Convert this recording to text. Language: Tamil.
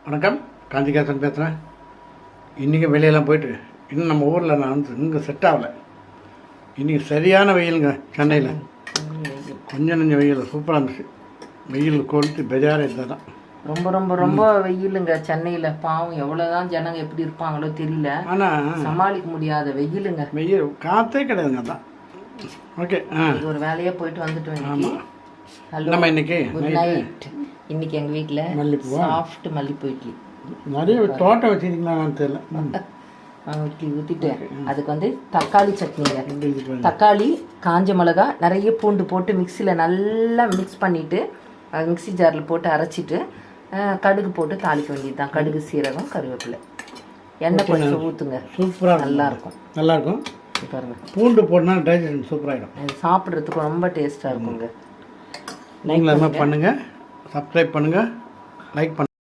வணக்கம், காஞ்சிகாசன் பேசுகிறேன். இன்றைக்கி வெளியெல்லாம் போயிட்டு இன்னும் நம்ம ஊரில் நான் வந்து இங்கே செட் ஆகலை. இன்றைக்கி சரியான வெயிலுங்க. சென்னையில் கொஞ்சம் நெஞ்சம் வெயில் சூப்பராக இருந்துச்சு. வெயில் கொளுத்து பெஜார இருந்தால் தான் ரொம்ப ரொம்ப ரொம்ப வெயிலுங்க சென்னையில். பாவம் எவ்வளோதான் ஜனங்க எப்படி இருப்பாங்களோ தெரியல. ஆனால் சமாளிக்க முடியாத வெயிலுங்க. வெயில் காற்றே கிடையாதுங்க. தான் ஓகே. ஒரு வேலையாக போயிட்டு வந்துட்டோம். ஆமாம். ஹலோ, நம்ம இன்னைக்கு குட் நைட். இன்னைக்கு எங்கள் வீட்டில் மல்லிப்பூ, சாஃப்ட் மல்லிப்பூ இட்லி. நிறைய தோட்டம் வச்சுருக்கீங்களான்னு தெரியல. இட்லி ஊற்றிட்டு அதுக்கு வந்து தக்காளி சட்னிங்க. தக்காளி, காஞ்ச மிளகா, நிறைய பூண்டு போட்டு மிக்சியில் நல்லா மிக்ஸ் பண்ணிவிட்டு மிக்சி ஜாரில் போட்டு அரைச்சிட்டு கடுகு போட்டு தாளிக்க வேண்டியது தான். கடுகு, சீரகம், கருவேப்பிலை, எண்ணெய் கொஞ்சம் ஊற்றுங்க. சூப்பராக நல்லாயிருக்கும். நல்லாயிருக்கும். பாருங்க, பூண்டு போட்டோன்னா டைஜஷன் சூப்பராகிடும். இது சாப்பிட்றதுக்கு ரொம்ப டேஸ்ட்டாக இருக்குங்க. நீங்களும் அது மாதிரி பண்ணுங்கள். சப்ஸ்கிரைப் பண்ணுங்கள், லைக் பண்ணுங்கள்.